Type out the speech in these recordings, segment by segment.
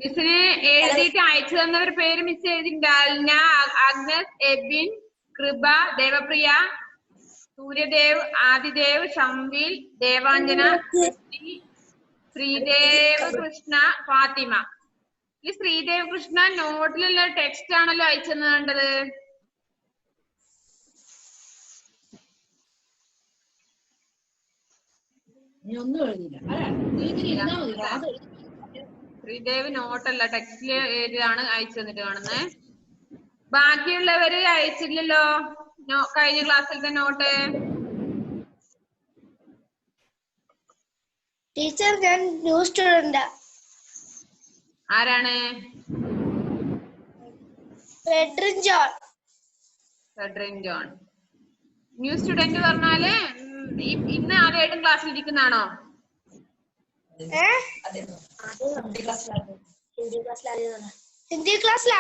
മിസ്സിന് എഴുതിയിട്ട് അയച്ചു തന്നവർ പേര് മിസ് എഴുതിണ്ടാലിന, അഗ്നസ്, എബിൻ, കൃപ, ദേവപ്രിയ, സൂര്യദേവ്, ആദിദേവ്, ഷംവീൽ, ദേവാഞ്ജന, ശ്രീദേവ് കൃഷ്ണ, ഫാത്തിമ. ഈ ശ്രീദേവ് കൃഷ്ണ നോട്ടിലുള്ള ടെക്സ്റ്റ് ആണല്ലോ അയച്ചെന്ന് കണ്ടത്. ശ്രീദേവ് നോട്ടല്ല ടെക്സ്റ്റില് എഴുതിയാണ് അയച്ചു തന്നിട്ട് കാണുന്നേ. ബാക്കിയുള്ളവര് അയച്ചില്ലല്ലോ കഴിഞ്ഞ ക്ലാസ്സിലത്തെ നോട്ട്. ടീച്ചർ ഞാൻ ന്യൂ സ്റ്റുഡന്റ്. ആരാണ്? ഫെഡറിൻ ജോൺ. ഫെഡറിൻ ജോൺ. ന്യൂ സ്റ്റുഡന്റ് പറഞ്ഞാല് ഇന്ന് ആദ്യമായിട്ടും ക്ലാസ്സിൽ ഇരിക്കുന്നതാണോ? ഹിന്ദി ക്ലാസ്സിൽ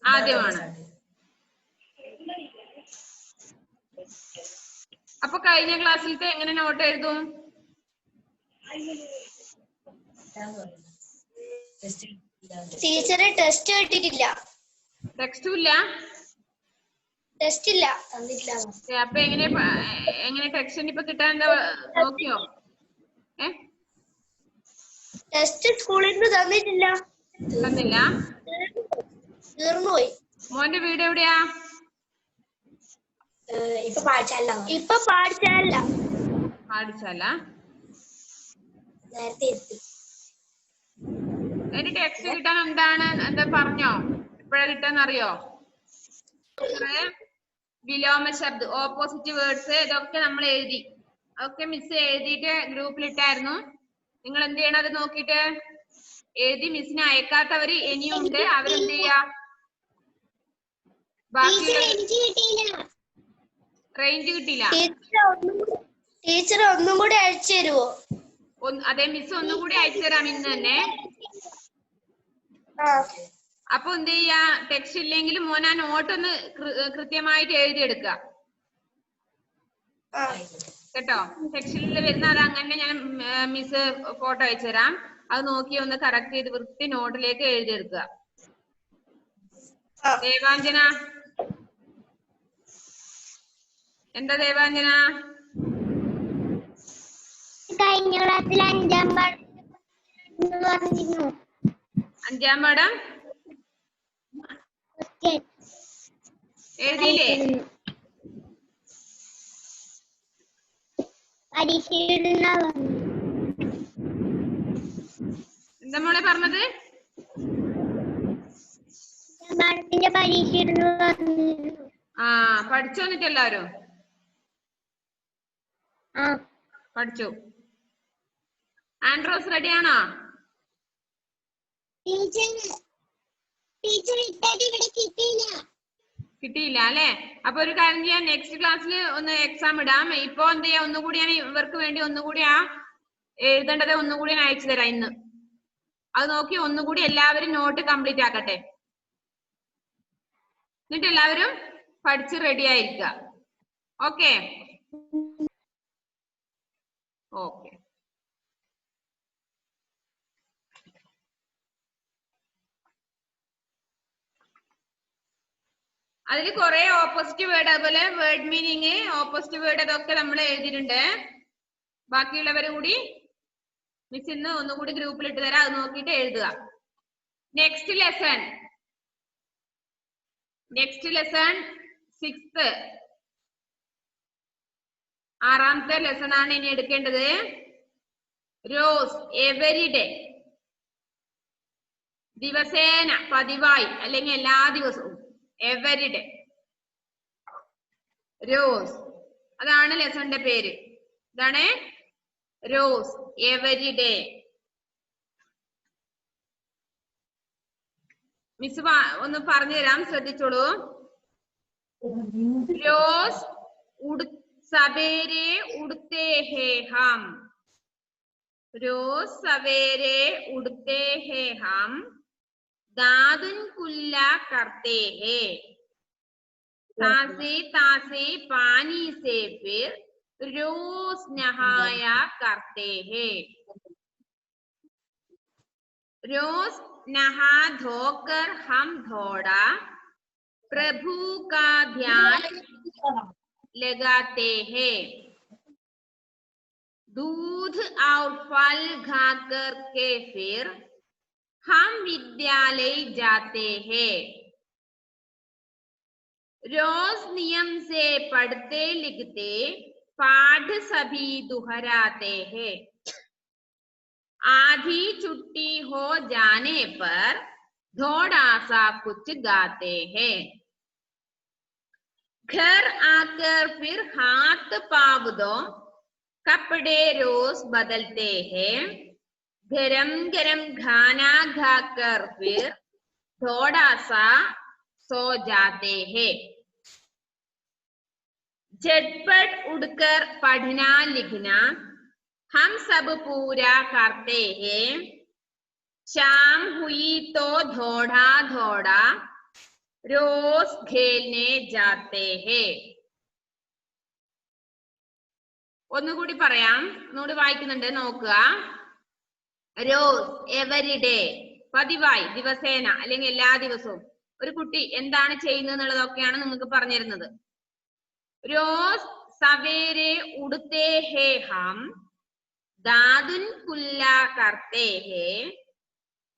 ആദ്യമാണ്. അപ്പൊ കഴിഞ്ഞ ക്ലാസ്സിലത്തെ എങ്ങനെ നോട്ട് എഴുതും? ടീച്ചറെ ടെസ്റ്റ് കിട്ടിയിട്ടില്ല. ടെക്സ്റ്റും ഇല്ല? ടെസ്റ്റ് ഇല്ല. അപ്പൊ എങ്ങനെ ടെക്സ്റ്റ് ഇപ്പൊ കിട്ടാൻ എന്താ നോക്കിയോ? ടെസ്റ്റ് സ്കൂളിൽ നിന്ന് തന്നിട്ടില്ല. തന്നില്ല? തീർന്നുപോയി. മോന്റെ വീട് എവിടെയാ? ഇപ്പൊ പാടിച്ചാല. പാടിച്ചാല? നേരത്തെ എത്തി. എന്റെ ടെക്സ്റ്റ് കിട്ടാൻ എന്താ പറഞ്ഞോ? എപ്പോഴാ കിട്ടാന്നറിയോ? വിലോമ ശബ്ദ്, ഓപ്പോസിറ്റ് വേർഡ്സ് ഇതൊക്കെ നമ്മൾ എഴുതി. അതൊക്കെ മിസ് എഴുതിയിട്ട് ഗ്രൂപ്പിലിട്ടായിരുന്നു. നിങ്ങൾ എന്ത് ചെയ്യണം? അത് നോക്കിയിട്ട് എഴുതി. മിസ്സിനെ അയക്കാത്തവര് ഇനിയുണ്ട്, അവരെന്ത് ചെയ്യാ? ബാക്കി റേഞ്ച് കിട്ടിയില്ല. ടീച്ചർ ഒന്നും കൂടി അയച്ചു തരുമോ? അതെ, മിസ് ഒന്നും കൂടി അയച്ചു തരാം ഇന്ന് തന്നെ. അപ്പൊ എന്ത് ചെയ്യാ? ടെക്സ്റ്റ് ഇല്ലെങ്കിലും മോൻ ആ നോട്ട് ഒന്ന് കൃത്യമായിട്ട് എഴുതിയെടുക്കുക കേട്ടോ. ടെക്സ്റ്റിൽ വരുന്ന അത് അങ്ങനെ ഞാൻ മിസ് ഫോട്ടോ അയച്ചു തരാം. അത് നോക്കി ഒന്ന് കറക്റ്റ് ചെയ്ത് വൃത്തി നോട്ടിലേക്ക് എഴുതിയെടുക്കുക. ദേവാഞ്ജന, എന്താ ദേവാഞ്ജന? കഴിഞ്ഞ ക്ലാസ്സിൽ 5ാം പാഠം എഴുതിയില്ലേ? എന്താ മോളെ പറഞ്ഞത്? പഠിച്ചു വന്നിട്ട് എല്ലാവരും പഠിച്ചു. ആൻഡ്രോസ് റെഡിയാണോ? കിട്ടിയില്ല അല്ലെ? അപ്പൊ ഒരു കാര്യം ചെയ്യാം, നെക്സ്റ്റ് ക്ലാസ്സിൽ ഒന്ന് എക്സാം ഇടാം. ഇപ്പൊ എന്ത് ചെയ്യാം, ഒന്നുകൂടി ഞാൻ ഇവർക്ക് വേണ്ടി ഒന്നുകൂടി എഴുതേണ്ടത് ഒന്നുകൂടി ഞാൻ അയച്ചു തരാം ഇന്ന്. അത് നോക്കി ഒന്നുകൂടി എല്ലാവരും നോട്ട് കംപ്ലീറ്റ് ആക്കട്ടെ. എന്നിട്ട് എല്ലാവരും പഠിച്ച് റെഡി ആയിരിക്കുക. Okay okay. അതിൽ കുറെ ഓപ്പോസിറ്റ് വേർഡ്, അതുപോലെ വേർഡ് മീനിങ്, ഓപ്പോസിറ്റ് വേർഡ് അതൊക്കെ നമ്മൾ എഴുതിയിട്ടുണ്ട്. ബാക്കിയുള്ളവർ കൂടി മിസ് ഇന്ന് ഒന്നുകൂടി ഗ്രൂപ്പിൽ ഇട്ട് തരാം. അത് നോക്കിയിട്ട് എഴുതുക. നെക്സ്റ്റ് ലെസൺ 6th, 6ാമത്തെ ലെസൺ ആണ് ഇനി എടുക്കേണ്ടത്. റോസ്, എവരിഡേ, ദിവസേന, പതിവായി അല്ലെങ്കിൽ എല്ലാ ദിവസവും. എവരിഡേ, റോസ്, അതാണ് ലെസണിന്റെ പേര്. ഇതാണ് റോസ്, എവരിഡേ. മിസ് ഒന്ന് പറഞ്ഞു തരാം, ശ്രദ്ധിച്ചോളൂ. रोज सवेरे उड़ते हैं हम, रोज सवेरे उठते हैं हम, दादुन कुल्ला करते हैं, ताजे ताजे पानी से फिर रोज नहाया करते हैं। रोज नहा धोकर हम थोड़ा प्रभु का ध्यान लगाते हैं, दूध और फल खाकर के फिर हम विद्यालय जाते हैं। रोज नियम से पढ़ते लिखते पाठ सभी दोहराते हैं, आधी छुट्टी हो जाने पर थोड़ा सा कुछ गाते हैं, घर आकर फिर हाथ पाव धो कपड़े रोज बदलते हैं, गरम गरम खाना खाकर फिर थोड़ा सा सो जाते हैं, झटपट उठकर पढ़ना लिखना हम सब पूरा करते हैं, शाम हुई तो थोड़ा थोड़ा रोज खेलने जाते हैं। ഒന്നുകൂടി പറയാം, ഒന്നുകൂടി വായിക്കുന്നുണ്ട്, നോക്കുക. റോസ് എവരിഡേ, പതിവായി, ദിവസേന അല്ലെങ്കിൽ എല്ലാ ദിവസവും ഒരു കുട്ടി എന്താണ് ചെയ്യുന്നത് എന്നുള്ളതൊക്കെയാണ് നിങ്ങൾക്ക് പറഞ്ഞിരുന്നത്. रोज सवेरे उठते हैं हम, दादुन कुल्ला करते हैं,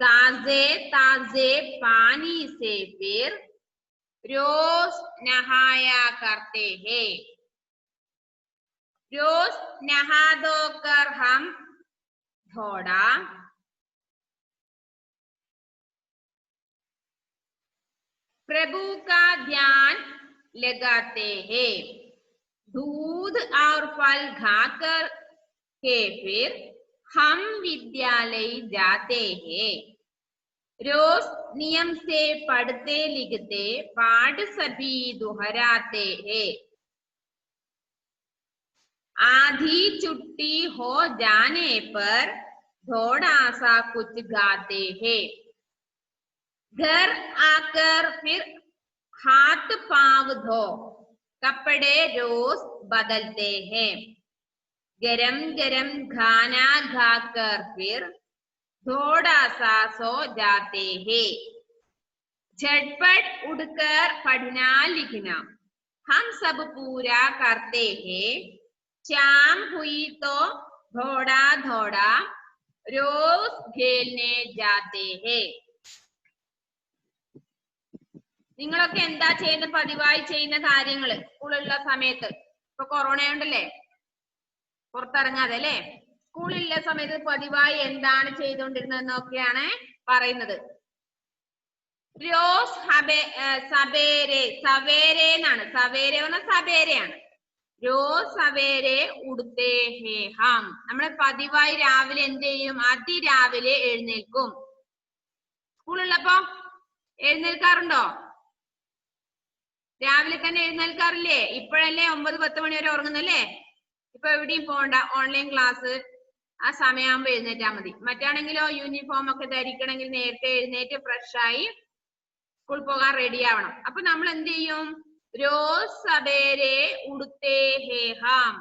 ताजे ताजे पानी से फिर रोज नहाया करते हैं, रोज नहा धोकर हम थोड़ा प्रभु का ध्यान लगाते हैं, दूध और फल खाकर के फिर हम विद्यालय जाते हैं, रोज नियम से पढ़ते लिखते पाठ सभी दोहराते हैं, आधी छुट्टी हो जाने पर थोड़ा सा कुछ गाते हैं, घर आकर फिर हाथ पाव धो कपड़े रोज बदलते हैं, गरम गरम खाना खाकर फिर थोड़ा सा सो जाते हैं, झटपट उठकर पढ़ना लिखना हम सब पूरा करते हैं, शाम हुई तो थोड़ा थोड़ा रोज खेलने जाते हैं. നിങ്ങളൊക്കെ എന്താ ചെയ്യുന്ന, പതിവായി ചെയ്യുന്ന കാര്യങ്ങള് സ്കൂളുള്ള സമയത്ത്? ഇപ്പൊ കൊറോണ ഉണ്ടല്ലേ, പുറത്തിറങ്ങാതെ അല്ലെ, സ്കൂളിലുള്ള സമയത്ത് പതിവായി എന്താണ് ചെയ്തുകൊണ്ടിരുന്നതെന്നൊക്കെയാണ് പറയുന്നത്. रोज सवेरे, सवेरे എന്നാണ്, സവേരെ പറഞ്ഞ സവേരെയാണ്. रोज सवेरे उठते हैं हम, നമ്മൾ പതിവായി രാവിലെ എന്ത് ചെയ്യും? അതിരാവിലെ എഴുന്നേൽക്കും. സ്കൂളുള്ളപ്പോ എഴുന്നേൽക്കാറുണ്ടോ? രാവിലെ തന്നെ എഴുന്നേൽക്കാറില്ലേ? ഇപ്പോഴല്ലേ 9-10 മണി വരെ ഉറങ്ങുന്നല്ലേ? ഇപ്പൊ എവിടെയും പോകണ്ട, ഓൺലൈൻ ക്ലാസ് ആ സമയമാകുമ്പോ എഴുന്നേറ്റാ മതി. മറ്റാണെങ്കിലോ യൂണിഫോം ഒക്കെ ധരിക്കണമെങ്കിൽ നേരത്തെ എഴുന്നേറ്റ് ഫ്രഷ് ആയി സ്കൂൾ പോകാൻ റെഡി ആവണം. അപ്പൊ നമ്മൾ എന്ത് ചെയ്യും? रोज सवेरे उठते हैं हम,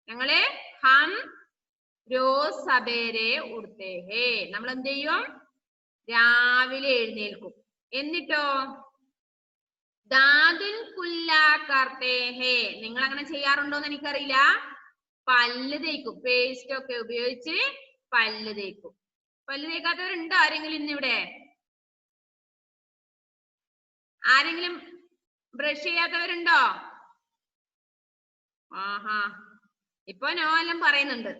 ഞങ്ങള് ഹം रोज सवेरे उठते हैं, നമ്മൾ എന്ത് ചെയ്യും? രാവിലെ എഴുന്നേൽക്കും. എന്നിട്ടോ ദാദുൻ കുല്ലാ കർത്തേ ഹേ, നിങ്ങൾ അങ്ങനെ ചെയ്യാറുണ്ടോന്ന് എനിക്കറിയില്ല. പല്ല് തേക്കും, പേസ്റ്റ് ഒക്കെ ഉപയോഗിച്ച് പല്ല് തേക്കും. പല്ല് തേക്കാത്തവരുണ്ടോ ആരെങ്കിലും ഇന്നിവിടെ? ആരെങ്കിലും ബ്രഷ് ചെയ്യാത്തവരുണ്ടോ? ആഹാ, ഇപ്പൊ നോ എല്ലാം പറയുന്നുണ്ട്.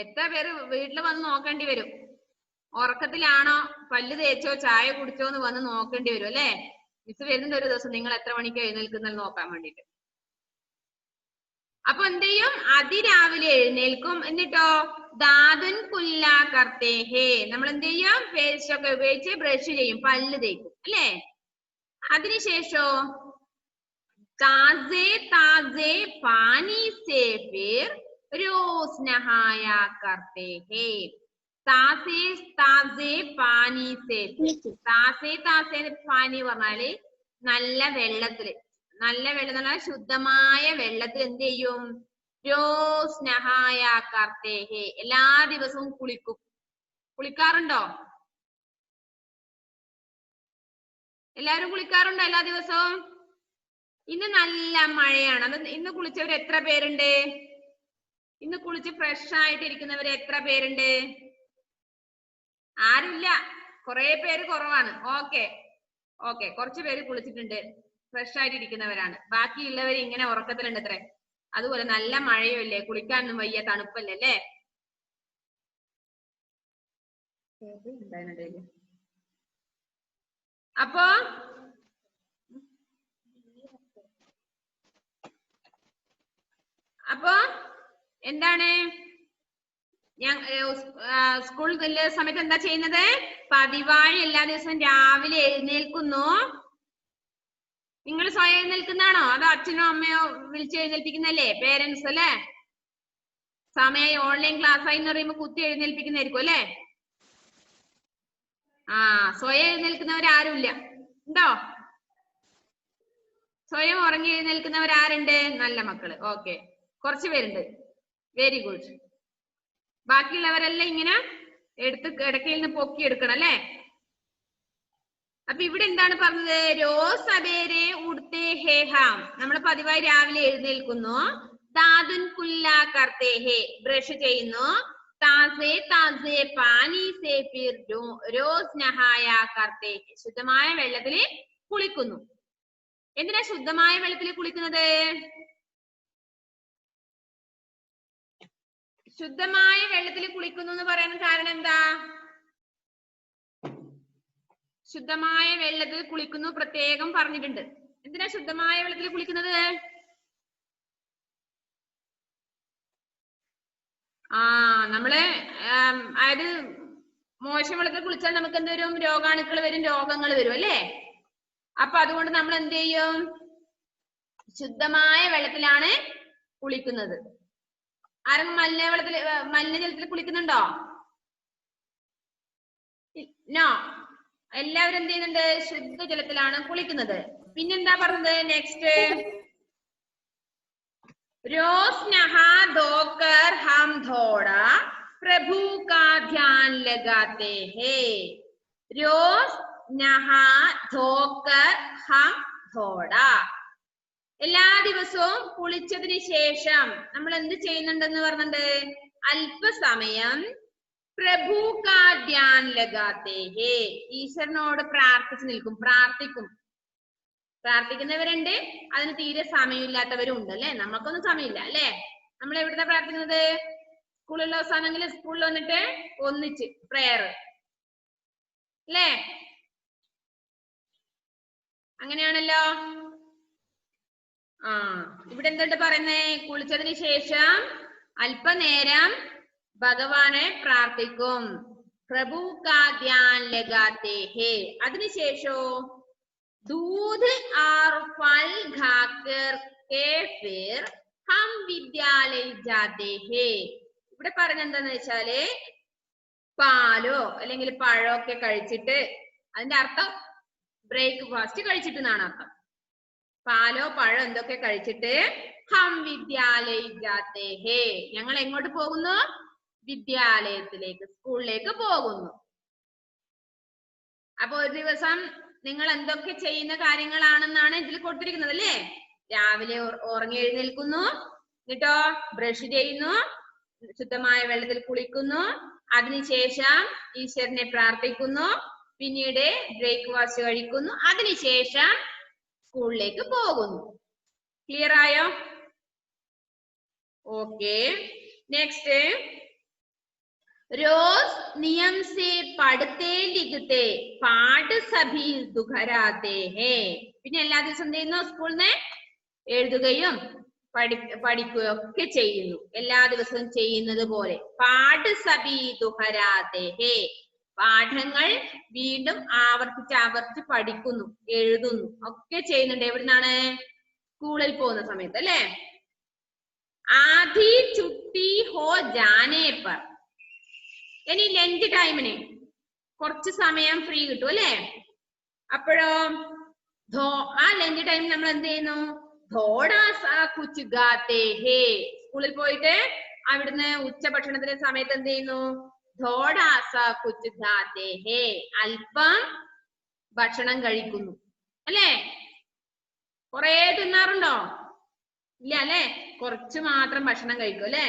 എത്ര പേര് വീട്ടിൽ വന്ന് നോക്കേണ്ടി വരും. ഉറക്കത്തിലാണോ, പല്ല് തേച്ചോ, ചായ കുടിച്ചോ എന്ന് വന്ന് നോക്കേണ്ടി വരും അല്ലെ? മിസ് വരുന്നുണ്ട് ഒരു ദിവസം നിങ്ങൾ എത്ര മണിക്ക് എഴുന്നേൽക്കുന്നത് നോക്കാൻ വേണ്ടിട്ട്. അപ്പൊ എന്ത് ചെയ്യും? അതിരാവിലെ എഴുന്നേൽക്കും. എന്നിട്ടോ ദാദുൻ കുല്ലാ കർത്തേ ഹേ, നമ്മൾ എന്ത് ചെയ്യും? പേസ്റ്റ് ഒക്കെ ഉപയോഗിച്ച് ബ്രഷ് ചെയ്യും, പല്ല് തേക്കും അല്ലെ? അതിനുശേഷോ താസേ താസേ പാനി സേ ഫിർ रोज नहाया करते हैं तासे ताजे पानी से താസേ താസേ പാനി പറഞ്ഞാല് നല്ല വെള്ളത്തില് നല്ല വെള്ളം എന്ന് പറഞ്ഞാൽ ശുദ്ധമായ വെള്ളത്തിൽ എന്ത് ചെയ്യും रोज नहाया करते हैं എല്ലാ ദിവസവും കുളിക്കും കുളിക്കാറുണ്ടോ എല്ലാവരും കുളിക്കാറുണ്ടോ എല്ലാ ദിവസവും ഇന്ന് നല്ല മഴയാണ് അത് ഇന്ന് കുളിച്ചവർ എത്ര പേരുണ്ട് ഇന്ന് കുളിച്ച് ഫ്രഷ് ആയിട്ട് ഇരിക്കുന്നവർ എത്ര പേരുണ്ട് ആരുമില്ല കുറെ പേര് കുറവാണ് ഓക്കെ ഓക്കെ കുറച്ച് പേര് കുളിച്ചിട്ടുണ്ട് ഫ്രഷ് ആയിട്ട് ഇരിക്കുന്നവരാണ് ബാക്കിയുള്ളവർ ഇങ്ങനെ ഉറക്കത്തിലുണ്ട് അത്രേ അതുപോലെ നല്ല മഴയുമില്ലേ കുളിക്കാനൊന്നും വയ്യ തണുപ്പല്ലേ അല്ലേ അപ്പോ എന്താണ് ഞാൻ സ്കൂൾ സമയത്ത് എന്താ ചെയ്യുന്നത് പതിവായി എല്ലാ ദിവസവും രാവിലെ എഴുന്നേൽക്കുന്നു നിങ്ങൾ സ്വയം എഴുന്നേൽക്കുന്നതാണോ അതോ അച്ഛനോ അമ്മയോ വിളിച്ച് എഴുന്നേൽപ്പിക്കുന്നല്ലേ പേരൻസ് അല്ലേ സമയം ഓൺലൈൻ ക്ലാസ് ആയി എന്ന് പറയുമ്പോ കുത്തി എഴുന്നേൽപ്പിക്കുന്നതായിരിക്കും അല്ലേ സ്വയം എഴുന്നേൽക്കുന്നവരാരുമില്ല ഉണ്ടോ സ്വയം ഉറങ്ങി എഴുന്നേൽക്കുന്നവരാരുണ്ട് നല്ല മക്കള് ഓക്കെ കുറച്ച് പേരുണ്ട് വെരി ഗുഡ് ബാക്കിയുള്ളവരെല്ലാം ഇങ്ങനെ എടുത്ത് കിടക്കയിൽ നിന്ന് പൊക്കി എടുക്കണം അല്ലേ അപ്പൊ ഇവിടെ എന്താണ് പറഞ്ഞത് रोज सवेरे उठते हैं हम നമ്മൾ പതിവായി രാവിലെ എഴുന്നേൽക്കുന്നു दादुन कुल्ला करते हैं ബ്രഷ് ചെയ്യുന്നു ताजे ताजे पानी से फिर रोज नहाया करते हैं ശുദ്ധമായ വെള്ളത്തിൽ കുളിക്കുന്നു എന്തിനാ ശുദ്ധമായ വെള്ളത്തിൽ കുളിക്കുന്നത് ശുദ്ധമായ വെള്ളത്തിൽ കുളിക്കുന്നു എന്ന് പറയാൻ കാരണം എന്താ ശുദ്ധമായ വെള്ളത്തിൽ കുളിക്കുന്നു പ്രത്യേകം പറഞ്ഞിട്ടുണ്ട് എന്തിനാ ശുദ്ധമായ വെള്ളത്തിൽ കുളിക്കുന്നത് നമ്മള് അതായത് മോശം വെള്ളത്തിൽ കുളിച്ചാൽ നമുക്ക് എന്ത് വരും രോഗാണുക്കൾ വരും രോഗങ്ങൾ വരും അല്ലേ അപ്പൊ അതുകൊണ്ട് നമ്മൾ എന്ത് ചെയ്യും ശുദ്ധമായ വെള്ളത്തിലാണ് കുളിക്കുന്നത് ആരെങ്കിലും മലിനജലത്തിൽ കുളിക്കുന്നുണ്ടോ നോ എല്ലാവരും എന്ത് ചെയ്യുന്നുണ്ട് ശുദ്ധജലത്തിലാണ് കുളിക്കുന്നത് പിന്നെന്താ പറഞ്ഞത് നെക്സ്റ്റ് रोज नहा धोकर हम थोड़ा प्रभु का ध्यान लगाते हैं रोज नहा धोकर हम थोड़ा എല്ലാ ദിവസവും കുളിച്ചതിന് ശേഷം നമ്മൾ എന്ത് ചെയ്യുന്നുണ്ടെന്ന് പറഞ്ഞിട്ടുണ്ട് അല്പസമയം പ്രഭു കാ ധ്യാൻ ലഗാത്തെ ഹേ ഈശ്വരനോട് പ്രാർത്ഥിച്ചു നിൽക്കും പ്രാർത്ഥിക്കുന്നവരുണ്ട് അതിന് തീരെ സമയമില്ലാത്തവരും ഉണ്ട് അല്ലെ നമുക്കൊന്നും സമയമില്ല അല്ലെ നമ്മൾ എവിടുന്ന പ്രാർത്ഥിക്കുന്നത് സ്കൂളിലുള്ള അവസാനങ്ങളിൽ സ്കൂളിൽ വന്നിട്ട് ഒന്നിച്ച് പ്രയർ അല്ലേ അങ്ങനെയാണല്ലോ ഇവിടെ എന്തുണ്ട് പറയുന്നേ കുളിച്ചതിന് ശേഷം അല്പനേരം ഭഗവാനെ പ്രാർത്ഥിക്കും പ്രഭു കാ ധ്യാൻ ലഗാത്തെ ഹേ അതിനുശേഷോ दूध और फल खाकर के फिर हम विद्यालय जाते हैं ഇവിടെ പറഞ്ഞ എന്താന്ന് വെച്ചാല് പാലോ അല്ലെങ്കിൽ പഴോ ഒക്കെ കഴിച്ചിട്ട് അതിന്റെ അർത്ഥം ബ്രേക്ക്ഫാസ്റ്റ് കഴിച്ചിട്ട് എന്നാണ് അർത്ഥം പാലോ പഴോ എന്തൊക്കെ കഴിച്ചിട്ട് ഹം വിദ്യാലയ ജാത്തെ ഹേ ഞങ്ങൾ എങ്ങോട്ട് പോകുന്നു വിദ്യാലയത്തിലേക്ക് സ്കൂളിലേക്ക് പോകുന്നു അപ്പൊ ഒരു ദിവസം നിങ്ങൾ എന്തൊക്കെ ചെയ്യുന്ന കാര്യങ്ങളാണെന്നാണ് ഇതിൽ കൊടുത്തിരിക്കുന്നത് അല്ലേ രാവിലെ ഉറങ്ങി എഴുന്നേൽക്കുന്നു എന്നിട്ടോ ബ്രഷ് ചെയ്യുന്നു ശുദ്ധമായ വെള്ളത്തിൽ കുളിക്കുന്നു അതിനുശേഷം ഈശ്വരനെ പ്രാർത്ഥിക്കുന്നു പിന്നീട് ബ്രേക്ക്ഫാസ്റ്റ് കഴിക്കുന്നു അതിനുശേഷം സ്കൂളിലേക്ക് പോകുന്നു ക്ലിയർ ആയോ ഓക്കെ നെക്സ്റ്റ് रोज नियम से पढ़ते लिखते पाठ सभी दुहराते हैं പിന്നെ എല്ലാ ദിവസവും എന്ത് ചെയ്യുന്നു സ്കൂളിൽ നിന്ന് എഴുതുകയും പഠിക്കുകയും ഒക്കെ ചെയ്യുന്നു എല്ലാ ദിവസവും ചെയ്യുന്നത് പോലെ പാഠ് സഭി ദുഹരാത്തെ ഹേ പാഠങ്ങൾ വീണ്ടും ആവർത്തിച്ച് പഠിക്കുന്നു എഴുതുന്നു ഒക്കെ ചെയ്യുന്നുണ്ട് എവിടുന്നാണ് സ്കൂളിൽ പോകുന്ന സമയത്ത് അല്ലെ ആധി ചുട്ടി ഹോ ജാനേ പർ. ഇനി ലഞ്ച് ടൈമിന് കുറച്ച് സമയം ഫ്രീ കിട്ടും അല്ലേ? അപ്പോഴോ ആ ലഞ്ച് ടൈമിൽ നമ്മൾ എന്ത് ചെയ്യുന്നു? ഥോടാ സാ കുച്ച് ഗാത്തേ ഹേ. സ്കൂളിൽ പോയിട്ട് അവിടുന്ന് ഉച്ചഭക്ഷണത്തിന്റെ സമയത്ത് എന്ത് ചെയ്യുന്നു? ഥോടാ സാ കുച്ച് ഗാത്തേ ഹേ. അല്പം ഭക്ഷണം കഴിക്കുന്നു അല്ലേ? കൊറേ തിന്നാറുണ്ടോ? ഇല്ല അല്ലെ? കുറച്ച് മാത്രം ഭക്ഷണം കഴിക്കും അല്ലെ?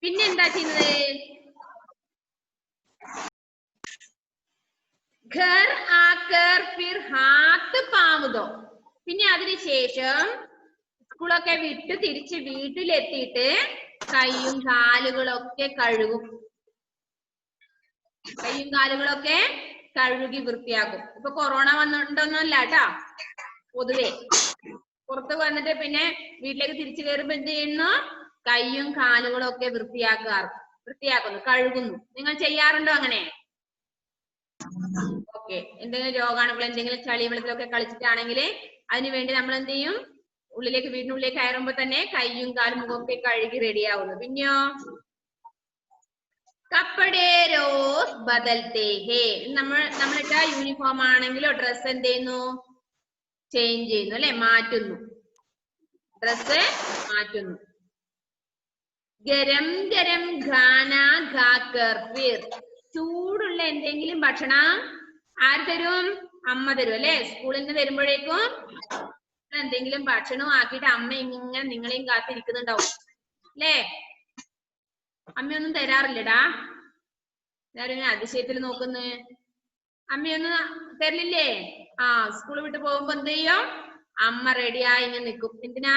പിന്നെ എന്താ ചെയ്യുന്നത്? ഘർ ആക്കർ ഫിർ ഹാത്ത് പാവുതോ. പിന്നെ അതിനുശേഷം സ്കൂളൊക്കെ വിട്ട് തിരിച്ച് വീട്ടിലെത്തിയിട്ട് കൈയും കാലുകളൊക്കെ കഴുകും. കൈയും കാലുകളൊക്കെ കഴുകി വൃത്തിയാക്കും. ഇപ്പൊ കൊറോണ വന്നിട്ടൊന്നുമല്ല കേട്ടാ. പൊതുവെ പുറത്ത് വന്നിട്ട് പിന്നെ വീട്ടിലേക്ക് തിരിച്ചു കയറുമ്പോ എന്ത് ചെയ്യുന്നു? കൈയും കാലുകളും ഒക്കെ വൃത്തിയാക്കുന്നു, കഴുകുന്നു. നിങ്ങൾ ചെയ്യാറുണ്ടോ അങ്ങനെ? ഓക്കെ. എന്തെങ്കിലും രോഗാണുക്കൾ എന്തെങ്കിലും ചളി വെള്ളത്തിലൊക്കെ കളിച്ചിട്ടാണെങ്കിൽ അതിനുവേണ്ടി നമ്മൾ എന്ത് ചെയ്യും? വീടിനുള്ളിലേക്ക് കയറുമ്പോ തന്നെ കൈയും കാലും മുഖമൊക്കെ കഴുകി റെഡിയാവുന്നു. പിന്നെയോ കപ്പടേ രോസ് ബദൽത്തേ ഹേ. നമ്മളിട്ട യൂണിഫോം ആണെങ്കിലോ ഡ്രസ് എന്ത് ചെയ്യുന്നു? ചേഞ്ച് ചെയ്യുന്നു അല്ലെ? മാറ്റുന്നു. ഡ്രസ് മാറ്റുന്നു. ഗരം ഗരം ഖാന ഖാക്കർ ഫിർ. ചൂടുള്ള എന്തെങ്കിലും ഭക്ഷണം ആര് തരും? അമ്മ തരും അല്ലെ? സ്കൂളിൽ നിന്ന് വരുമ്പോഴേക്കും എന്തെങ്കിലും ഭക്ഷണം ആക്കിയിട്ട് അമ്മ ഇങ്ങനെ നിങ്ങളെയും കാത്തിരിക്കുന്നുണ്ടാവും അല്ലേ? അമ്മയൊന്നും തരാറില്ലടാ. എല്ലാരും അതിശയത്തിൽ നോക്കുന്നു. അമ്മയൊന്നും തരില്ലേ? സ്കൂൾ വിട്ട് പോകുമ്പോ എന്ത് ചെയ്യും? അമ്മ റെഡിയായി ഇങ്ങനെ നിൽക്കും. എന്തിനാ?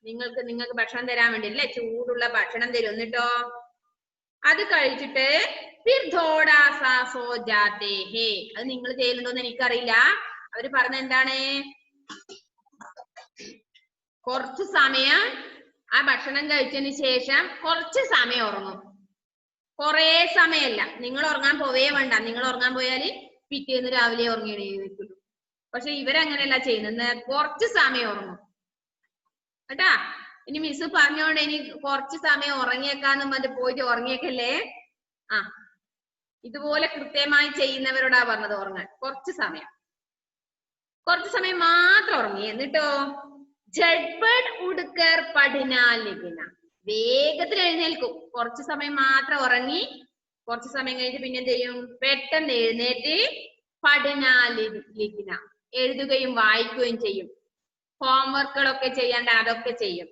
നിങ്ങൾക്ക് ഭക്ഷണം തരാൻ വേണ്ടി അല്ലേ? ചൂടുള്ള ഭക്ഷണം തരും. എന്നിട്ടോ അത് കഴിച്ചിട്ട് അത് നിങ്ങൾ ചെയ്യുന്നുണ്ടോന്ന് എനിക്കറിയില്ല. അവര് പറഞ്ഞ എന്താണ്? കുറച്ചു സമയം ആ ഭക്ഷണം കഴിച്ചതിന് ശേഷം കുറച്ച് സമയം ഉറങ്ങും. കൊറേ സമയമല്ല. നിങ്ങൾ ഉറങ്ങാൻ പോവേ വേണ്ട. നിങ്ങൾ ഉറങ്ങാൻ പോയാല് പിറ്റേന്ന് രാവിലെ ഉറങ്ങി എണീക്കുള്ളൂ. പക്ഷെ ഇവരങ്ങനെയല്ല ചെയ്യുന്നത്. കുറച്ച് സമയം ഉറങ്ങും കേട്ടാ. ഇനി മിസ് പറഞ്ഞോണ്ട് ഇനി കുറച്ച് സമയം ഉറങ്ങിയേക്കാന്ന് പറഞ്ഞിട്ട് പോയിട്ട് ഉറങ്ങിയേക്കല്ലേ. ഇതുപോലെ കൃത്യമായി ചെയ്യുന്നവരോടാ പറഞ്ഞത് ഉറങ്ങാൻ. കുറച്ച് സമയം മാത്രം ഉറങ്ങി. എന്നിട്ടോ ജഡ്പഡ് ഉടുക്കർ പഠിനാലിന. വേഗത്തിൽ എഴുന്നേൽക്കും. കുറച്ച് സമയം മാത്രം ഉറങ്ങി. കുറച്ച് സമയം കഴിഞ്ഞിട്ട് പിന്നെ എന്ത് ചെയ്യും? പെട്ടെന്ന് എഴുന്നേറ്റ് പഠിനാലിന എഴുതുകയും വായിക്കുകയും ചെയ്യും. ഹോംവർക്കുകളൊക്കെ ചെയ്യേണ്ട അതൊക്കെ ചെയ്യും.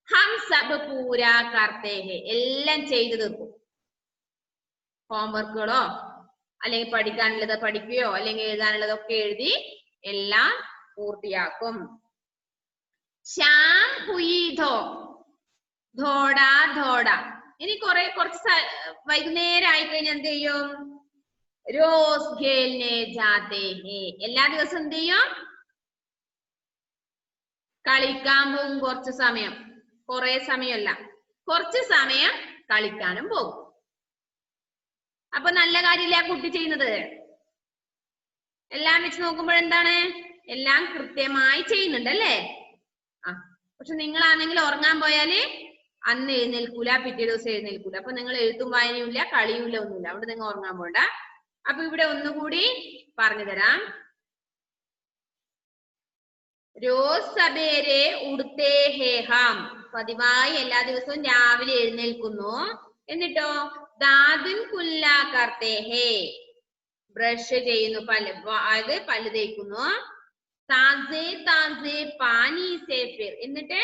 ഹം സബ് പൂരാ കർത്തേ ഹേ. എല്ലാം ചെയ്തു തീർക്കും. ഹോംവർക്കുകളോ അല്ലെങ്കിൽ പഠിക്കാനുള്ളത് പഠിക്കുകയോ അല്ലെങ്കിൽ എഴുതാനുള്ളതൊക്കെ എഴുതി എല്ലാം പൂർത്തിയാക്കും. ശ്യാം ഹുയിധോ ധോടാ ധോടാ. ഇനി കുറച്ച് വൈകുന്നേരം ആയി കഴിഞ്ഞാൽ എന്ത് ചെയ്യും? रोज खेलने जाते हैं. എല്ലാ ദിവസവും എന്ത് ചെയ്യും? കളിക്കാൻ പോകും. കുറച്ച് സമയം, കുറെ സമയമല്ല, കുറച്ച് സമയം കളിക്കാനും പോകും. അപ്പൊ നല്ല കാര്യമില്ല ആ കുട്ടി ചെയ്യുന്നത്. എല്ലാം വെച്ച് നോക്കുമ്പോൾ എന്താണ്? എല്ലാം കൃത്യമായി ചെയ്യുന്നുണ്ട് അല്ലേ? പക്ഷെ നിങ്ങളാണെങ്കിൽ ഉറങ്ങാൻ പോയാല് അന്ന് എഴുന്നേൽക്കൂല, പിറ്റേ ദിവസം എഴുന്നേൽക്കൂല. അപ്പൊ നിങ്ങൾ എഴുത്തും വായനയും ഇല്ല, കളിയും ഒന്നുമില്ല. അവിടെ നിങ്ങൾ ഉറങ്ങാൻ പോണ്ട. അപ്പൊ ഇവിടെ ഒന്നുകൂടി പറഞ്ഞു തരാം. रोज सवेरे उठते हैं हम. പതിവായി എല്ലാ ദിവസവും രാവിലെ എഴുന്നേൽക്കുന്നു. എന്നിട്ടോ ദാദുൻ കുല്ല കർത്തേ ഹേ. ബ്രഷ് ചെയ്യുന്നു, അതായത് പല്ല് തേക്കുന്നു. താസേ താസേ പാനി സേ ഫിർ. എന്നിട്ട്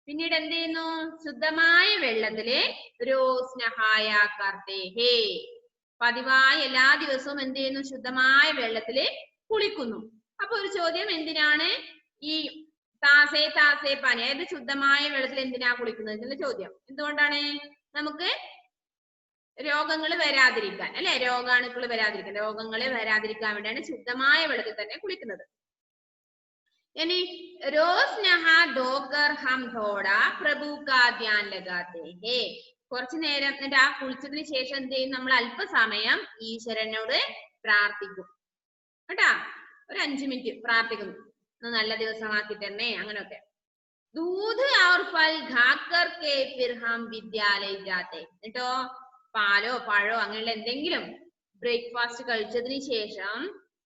പിന്നീട് എന്ത് ചെയ്യുന്നു? ശുദ്ധമായ വെള്ളത്തില് रोज नहाया करते हैं. പതിവായി എല്ലാ ദിവസവും എന്ത് ചെയ്യുന്നു? ശുദ്ധമായ വെള്ളത്തില് കുളിക്കുന്നു. അപ്പൊ ഒരു ചോദ്യം, എന്തിനാണ് ഈ താസേ താസേ പാനി, അതായത് ശുദ്ധമായ വെള്ളത്തിൽ എന്തിനാ കുളിക്കുന്നത് എന്നുള്ള ചോദ്യം. എന്തുകൊണ്ടാണ്? നമുക്ക് രോഗങ്ങൾ വരാതിരിക്കാൻ അല്ലെ? രോഗാണുക്കൾ വരാതിരിക്കാൻ, രോഗങ്ങൾ വരാതിരിക്കാൻ വേണ്ടിയാണ് ശുദ്ധമായ വെള്ളത്തിൽ തന്നെ കുളിക്കുന്നത്. ഇനി रोज नहा धोकर हम थोड़ा प्रभु का ध्यान लगाते हैं. കുറച്ചു നേരം എന്നിട്ട് ആ കുളിച്ചതിന് ശേഷം എന്ത് ചെയ്യും? നമ്മൾ അല്പസമയം ഈശ്വരനോട് പ്രാർത്ഥിക്കും കേട്ടാ. ഒരു 5 മിനിറ്റ് പ്രാർത്ഥിക്കുന്നു. നല്ല ദിവസമാക്കി തന്നെ, അങ്ങനെയൊക്കെ. दूध और फल खाकर के फिर हम विद्यालय जाते. എന്നിട്ടോ പാലോ പഴോ അങ്ങനെയുള്ള എന്തെങ്കിലും ബ്രേക്ക്ഫാസ്റ്റ് കഴിച്ചതിന് ശേഷം,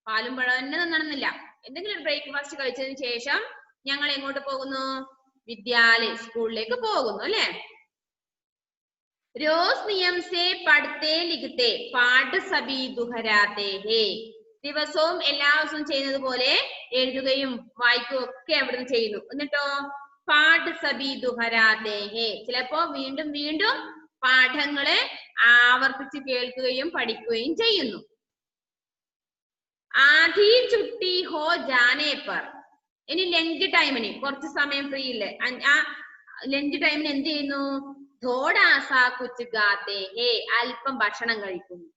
പാലും പഴം തന്നെ തിന്നണമെന്നില്ല, എന്തെങ്കിലും ബ്രേക്ക്ഫാസ്റ്റ് കഴിച്ചതിന് ശേഷം ഞങ്ങൾ എങ്ങോട്ട് പോകുന്നു? വിദ്യാലയ, സ്കൂളിലേക്ക് പോകുന്നു അല്ലെ? रोज नियम से पढ़ते लिखते पाठ सभी दुहराते हैं. ദിവസവും എല്ലാ ദിവസവും ചെയ്യുന്നത് പോലെ എഴുതുകയും വായിക്കുകയും ഒക്കെ അവിടുന്ന് ചെയ്യുന്നു. എന്നിട്ടോ പാഠ് സബി ദുഹരാത്തെ ഹേ, ചിലപ്പോ വീണ്ടും വീണ്ടും പാഠങ്ങളെ ആവർത്തിച്ച് കേൾക്കുകയും പഠിക്കുകയും ചെയ്യുന്നു. ആധി ചുട്ടി ഹോ ജാനേ പർ, ഇനി ലഞ്ച് ടൈമിന് കുറച്ച് സമയം ഫ്രീ ഇല്ലേ, ആ ലഞ്ച് ടൈമിന് എന്ത് ചെയ്യുന്നു? थोड़ा सा कुछ गाते हैं, അല്പം ഭക്ഷണം കഴിക്കുന്നു.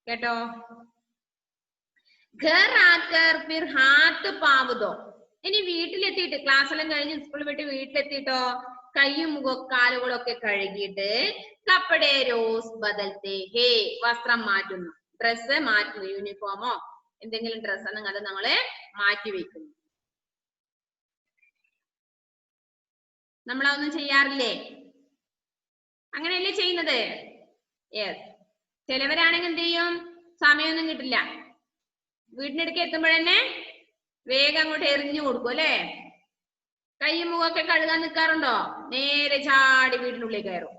കേട്ടോ? घर आकर फिर हाथ पाव दो, ഇനി വീട്ടിലെത്തിയിട്ട്, ക്ലാസ് എല്ലാം കഴിഞ്ഞ് സ്കൂളിൽ വിട്ട് വീട്ടിലെത്തിയിട്ടോ കൈയും മുഖവും കാലുകളൊക്കെ കഴുകിയിട്ട് കപ്പടെ റോസ് ബദൽത്തെ ഹേ, വസ്ത്രം മാറ്റുന്നു, ഡ്രസ്സ് മാറ്റുന്നു, യൂണിഫോമോ എന്തെങ്കിലും ഡ്രസ്സ് ആണെങ്കിൽ അത് നമ്മള് മാറ്റി വെക്കുന്നു. നമ്മളതൊന്നും ചെയ്യാറില്ലേ? അങ്ങനെയല്ലേ ചെയ്യുന്നത്? യെസ്. ചിലവരാണെങ്കിൽ എന്ത് ചെയ്യും? സമയമൊന്നും കിട്ടില്ല, വീട്ടിനടുക്ക് എത്തുമ്പോഴന്നെ വേഗം അങ്ങോട്ട് എറിഞ്ഞു കൊടുക്കും അല്ലെ? കൈയും മുഖമൊക്കെ കഴുകാൻ നിൽക്കാറുണ്ടോ? നേരെ ചാടി വീടിനുള്ളിൽ കയറും.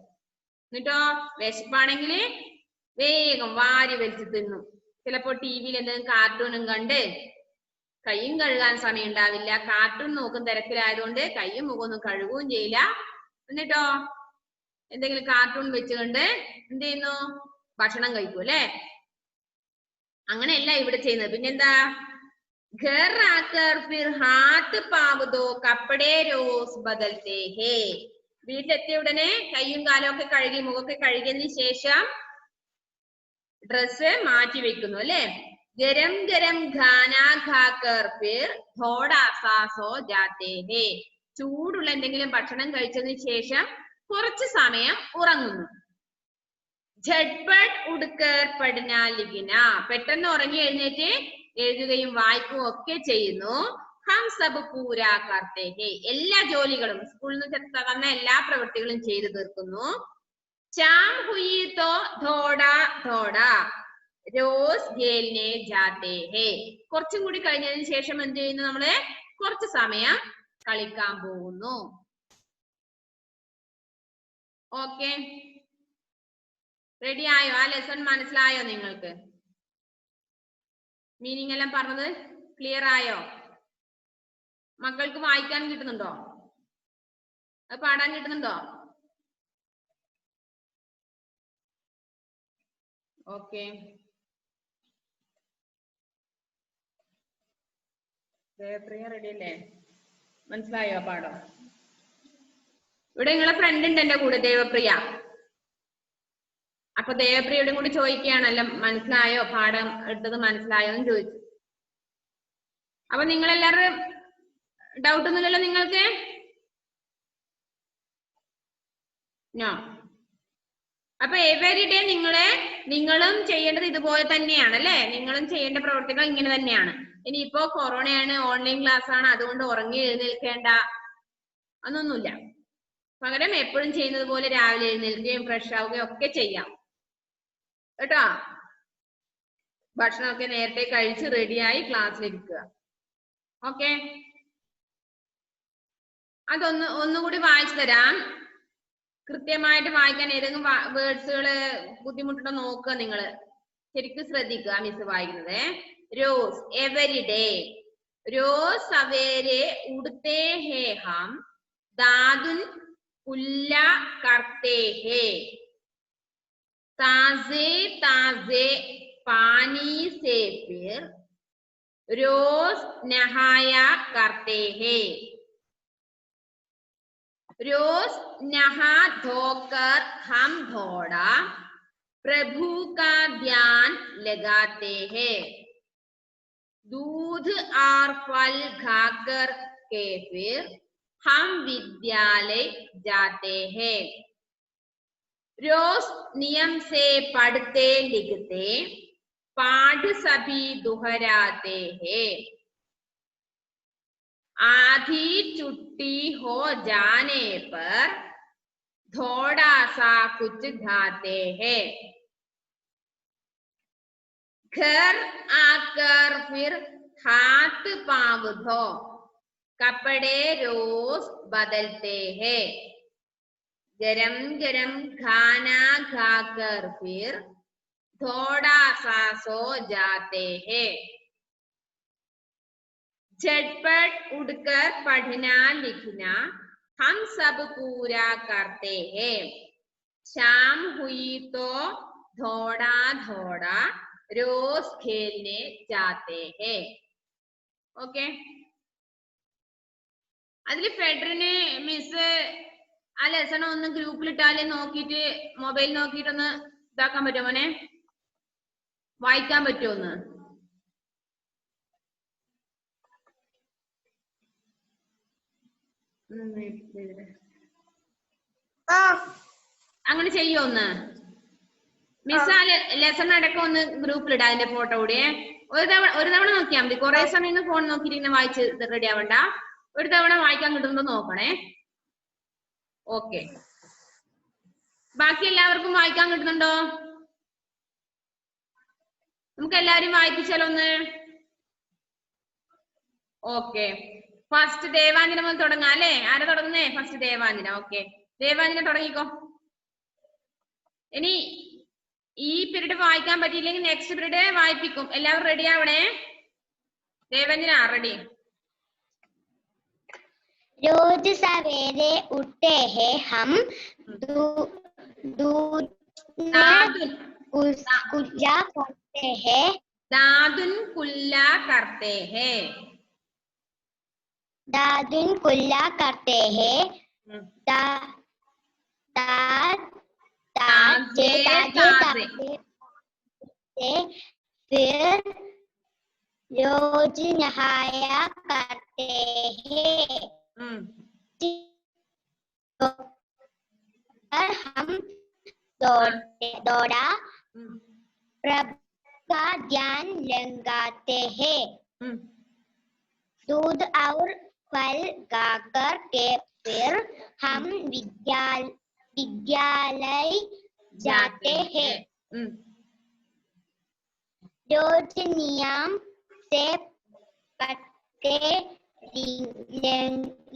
എന്നിട്ടോ വിശപ്പാണെങ്കിൽ വേഗം വാരി വലിച്ചു തിന്നും. ചിലപ്പോ ടിവിയിൽ എന്തെങ്കിലും കാർട്ടൂണും കണ്ട് കൈയും കഴുകാൻ സമയം ഉണ്ടാവില്ല, കാർട്ടൂൺ നോക്കും തിരക്കിലായതുകൊണ്ട് കൈയും മുഖമൊന്നും കഴുകുകയും ചെയ്യില്ല. എന്നിട്ടോ എന്തെങ്കിലും കാർട്ടൂൺ വെച്ചുകൊണ്ട് എന്ത് ചെയ്യുന്നു? ഭക്ഷണം കഴിക്കും അല്ലെ? അങ്ങനെയല്ല ഇവിടെ ചെയ്യുന്നത്. പിന്നെന്താ? घर आकर फिर हाथ पाव दो कपड़े रोज बदलते हैं. വീട്ടിലെത്തിയ ഉടനെ കൈയും കാലും ഒക്കെ കഴുകി മുഖമൊക്കെ കഴുകിയതിന് ശേഷം ഡ്രസ്സ് മാറ്റി വെക്കുന്നു അല്ലെ? गरम गरम खाना खाकर फिर थोड़ा सा सो जाते हैं. ചൂടുള്ള എന്തെങ്കിലും ഭക്ഷണം കഴിച്ചതിന് ശേഷം കുറച്ച് സമയം ഉറങ്ങുന്നു. झटपट उठकर पढ़ना लिखना, പെട്ടെന്ന് ഉറങ്ങി എഴുന്നേറ്റ് എഴുതുകയും വായിക്കുകയും ഒക്കെ ചെയ്യുന്നു. ഹം സബ് പൂരാ കർത്തേ ഹേ, എല്ലാ ജോലികളും സ്കൂളിൽ നിന്ന് തന്ന എല്ലാ പ്രവൃത്തികളും ചെയ്തു തീർക്കുന്നു. ശാം ഹുയി തോ ഥോഡാ ഥോഡാ रोज खेलने जाते हैं. കുറച്ചും കൂടി കഴിഞ്ഞതിന് ശേഷം എന്ത് ചെയ്യുന്നു? നമ്മള് കുറച്ച് സമയം കളിക്കാൻ പോകുന്നു. ഓക്കെ, റെഡി ആയോ? ആ ലെസൺ മനസ്സിലായോ നിങ്ങൾക്ക്? മീനിങ് എല്ലാം പറഞ്ഞത് ക്ലിയർ ആയോ? മക്കൾക്ക് വായിക്കാൻ കിട്ടുന്നുണ്ടോ? അത് പാടാൻ കിട്ടുന്നുണ്ടോ? ഓക്കെ, ദേവപ്രിയ റെഡി അല്ലേ? മനസ്സിലായോ പാഠം? ഇവിടെ നിങ്ങളെ ഫ്രണ്ട് ഉണ്ട് എന്റെ കൂടെ, ദേവപ്രിയ. അപ്പൊ ദേവപ്രിയോടും കൂടി ചോദിക്കുകയാണല്ലോ, മനസ്സിലായോ പാഠം എടുത്തത് മനസ്സിലായോ എന്ന് ചോദിച്ചു. അപ്പൊ നിങ്ങളെല്ലാവരും ഡൗട്ട് ഒന്നുമില്ലല്ലോ നിങ്ങൾക്ക്? നോ. അപ്പൊ എവരി ഡേ നിങ്ങളും ചെയ്യേണ്ടത് ഇതുപോലെ തന്നെയാണ് അല്ലെ? നിങ്ങളും ചെയ്യേണ്ട പ്രവർത്തികൾ ഇങ്ങനെ തന്നെയാണ്. ഇനിയിപ്പോ കൊറോണയാണ്, ഓൺലൈൻ ക്ലാസ് ആണ്, അതുകൊണ്ട് ഉറങ്ങി എഴുന്നേൽക്കേണ്ട അതൊന്നുമില്ല. പകരം എപ്പോഴും ചെയ്യുന്നത് പോലെ രാവിലെ എഴുന്നേൽക്കുകയും ഫ്രഷ് ആവുകയും ഒക്കെ ചെയ്യാം കേട്ടോ. ഭക്ഷണമൊക്കെ നേരത്തെ കഴിച്ച് റെഡിയായി ക്ലാസ്സിലിരിക്കുക. ഓക്കെ, ഒന്നുകൂടി വായിച്ചു തരാം. കൃത്യമായിട്ട് വായിക്കാൻ ഏതെങ്കിലും വേർഡ്സുകള് ബുദ്ധിമുട്ടുണ്ടോ നോക്കുക. നിങ്ങള് ശരിക്കും ശ്രദ്ധിക്കുക മിസ് വായിക്കുന്നത്. रोज एवरी डे, रोज सवेरे उठते हैं हम, दादुन कुल्ला करते हैं, ताजे ताजे पानी से फिर रोज नहाया करते हैं, रोज नहा धोकर हम थोड़ा प्रभु का ध्यान लगाते हैं, दूध और फल खाकर के फिर हम विद्यालय जाते हैं, रोज नियम से पढ़ते लिखते पाठ सभी दोहराते हैं, आधी छुट्टी हो जाने पर थोड़ा सा कुछ खाते हैं। घर आकर फिर हाथ पांव धो, कपड़े रोज बदलते हैं। गरम गरम खाना खाकर फिर थोड़ा सा सो जाते हैं। झटपट उठकर पढ़ना लिखना हम सब पूरा करते हैं। शाम हुई तो थोड़ा थोड़ा रोज खेलने जाते हैं. ഓക്കെ, അതിൽ ഫെഡറിന് മിസ് ആ ലെസൺ ഒന്ന് ഗ്രൂപ്പിൽ ഇട്ടാല് നോക്കിയിട്ട് മൊബൈൽ നോക്കിയിട്ടൊന്ന് ഇതാക്കാൻ പറ്റുമോ മോനെ, വായിക്കാൻ പറ്റുമോ ഒന്ന്? അങ്ങനെ ചെയ്യോ ഒന്ന്? മിസ് ആ ലെസൺ അടക്കം ഒന്ന് ഗ്രൂപ്പിൽ ഇടാം, അതിന്റെ ഫോട്ടോ കൂടെ. ഒരു തവണ നോക്കിയാൽ മതി, കുറെ സമയം ഫോൺ നോക്കിയിട്ട് വായിച്ച് റെഡി ആവണ്ട. ഒരു തവണ വായിക്കാൻ കിട്ടുന്നുണ്ടോ നോക്കണേ. ഓക്കെ, ബാക്കി എല്ലാവർക്കും വായിക്കാൻ കിട്ടുന്നുണ്ടോ? നമുക്ക് എല്ലാവരും വായിപ്പിച്ചാലോ ഒന്ന്? ഓക്കെ, ഫസ്റ്റ് ദേവാഞ്ജന മുതൽ തുടങ്ങാം അല്ലേ? ആരാ തുടങ്ങുന്നേ? ഫസ്റ്റ് ദേവാഞ്ജന. ഓക്കെ, ദേവാഞ്ജന തുടങ്ങിക്കോ. ഇനി ഈ പീരീഡ് വായിക്കാൻ പറ്റിയില്ലെങ്കിൽ നെക്സ്റ്റ് പീരീഡ് വായിപ്പിക്കും. എല്ലാവരും റെഡി ആവണേ. ദേവാഞ്ജന റെഡി? रोज सवेरे उठते हैं हम, दूध कुल्ला करते हैं। दादुन कुल्ला करते हैं। दादुन कुल्ला करते हैं। ताजे फिर रोज नहाया करते हैं। हम दौड़ा प्रभ का ध्यान लगाते हैं। दूध और फल खाकर के फिर हम विद्यालय जाते हैं। रोज नियम से पढ़ते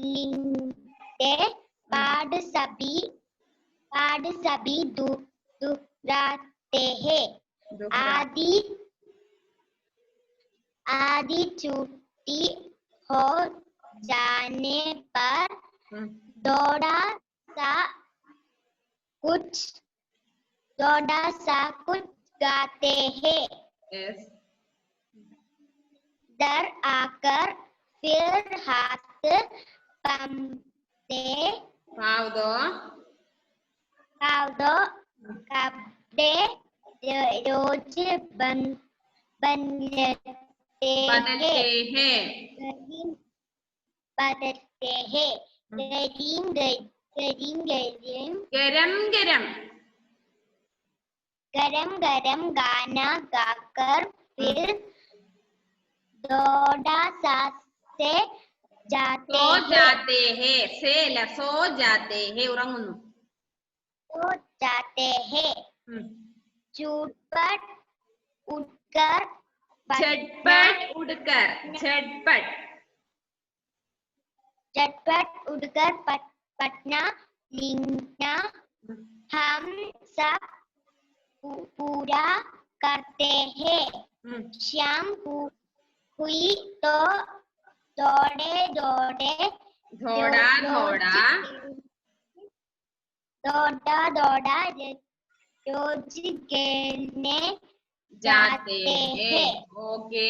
लिखते पाठ सभी दोहराते हैं। आधी छुट्टी हो जाने पर थोड़ा सा कुछ गाते हैं। डर आकर फिर हाथ पाँव दो कपड़े रोज बदलते हैं। गरम गाना गाकर फिर थोड़ा सा से सो जाते हैं। झटपट उठकर पढ़ना लिखना हम सब पूरा करते हैं। शाम हुई तो थोड़ा रोज खेलने जाते हैं. Okay,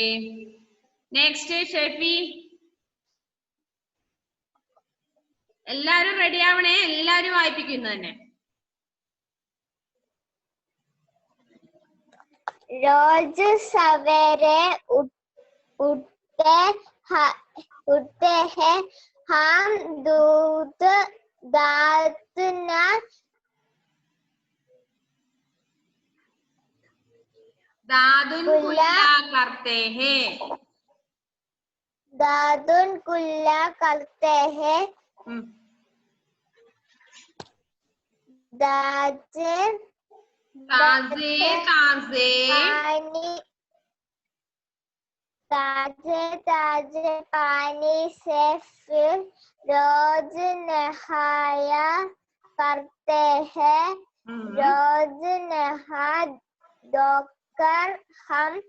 next Shefi. എല്ലാരും റെഡി ആവണേ, എല്ലാരും വായിപ്പിക്കുന്നു തന്നെ. रोज सवेरे उठते हैं हम, दूध दादुन कुल्ला करते हैं। दादुन कुल्ला करते हैं ताजे ताजे ताजे पानी ताजे ताजे पानी से फिर रोज नहाया करते हैं रोज नहा धोकर हम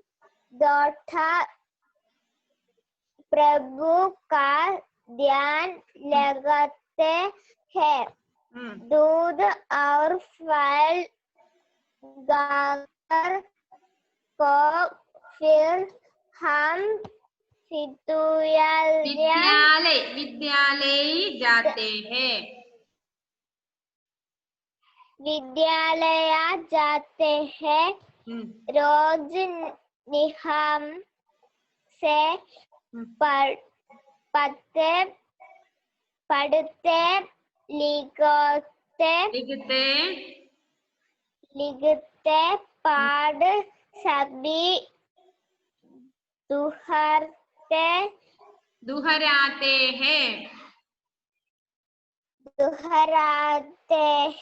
लौटा प्रभु का ध्यान लगाते हैं दूध और फल गाकर को फिर हम विद्यालय विद्यालय जाते हैं विद्यालय जाते हैं रोज नियम से पढ़ते लिखते पढ़ सभी दोहराते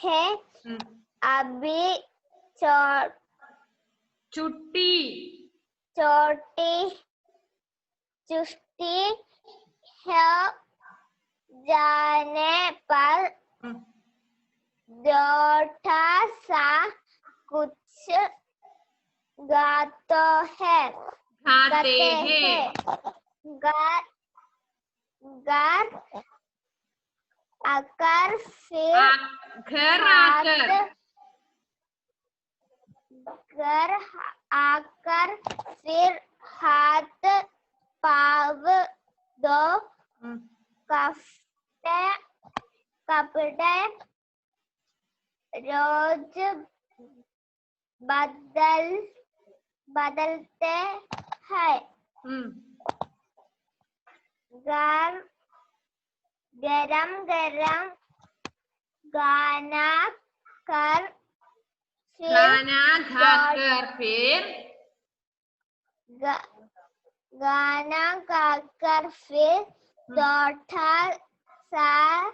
हैं अभी छुट्टी है जाने पर छोटा सा कुछ गाते हैं घर आकर फिर हाथ पाव दो कपड़े रोज बदलते हैं गरम गाना खाकर फिर छोटा सा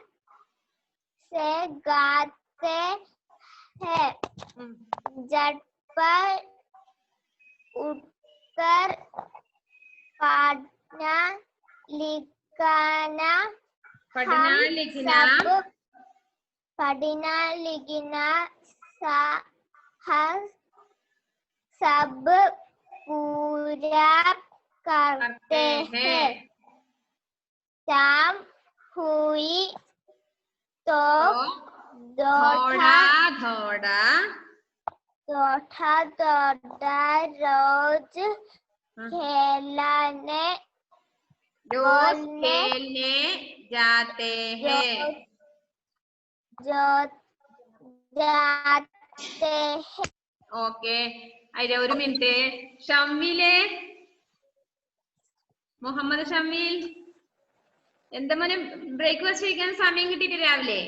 से गाते हैं झटपट उठकर पढ़ना लिखना सब पूरा करते हैं शाम हुई तो थोड़ा रोज खेलने जाते हैं ഓക്കെ അതിലെ ഒരു മിനിറ്റ് ഷമ്മീലെ മുഹമ്മദ് ഷമ്മീൽ എന്താ മോനെ ബ്രേക്ക്ഫാസ്റ്റ് കഴിക്കാൻ സമയം കിട്ടിയിട്ട് രാവിലെ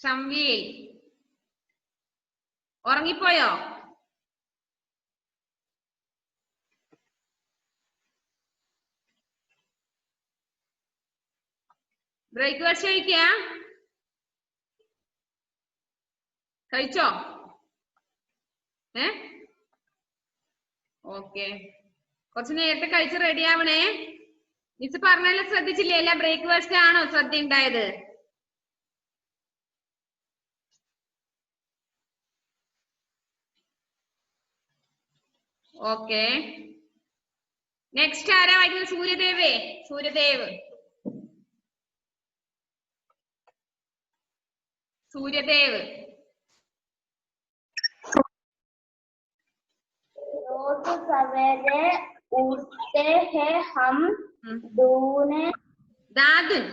ഷമ്മീൽ ഉറങ്ങിപ്പോയോ ബ്രേക്ക്ഫാസ്റ്റ് കഴിച്ചോ ഓക്കെ കുറച്ച് നേരത്തെ കഴിച്ച് റെഡി ആവണേ മിസ് പറഞ്ഞാലും ശ്രദ്ധിച്ചില്ലേ എല്ലാം ബ്രേക്ക്ഫാസ്റ്റ് ആണോ ശ്രദ്ധ ഉണ്ടായത് ഓക്കെ നെക്സ്റ്റ് ആരാ വായിക്കുന്നത് സൂര്യദേവ് रोज सवेरे उठते हैं हम दादुन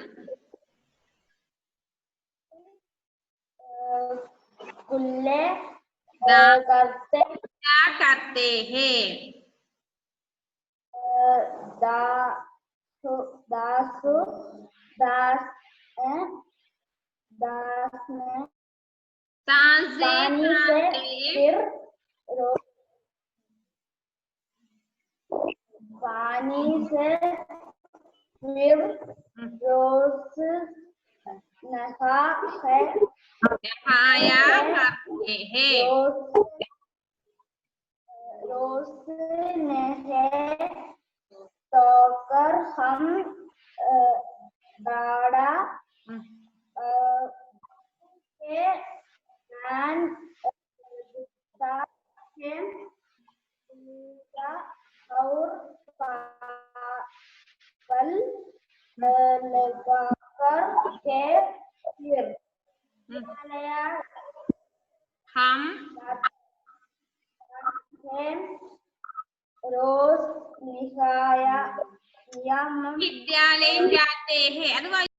कुल्ले करते हैं पानी से फिर रोज नहा है नहाया करते हैं रोज नहे धोकर हम गाड़ा के नान और पागल लगाकर के फिर हम रोज निहाया विद्यालय जाते हैं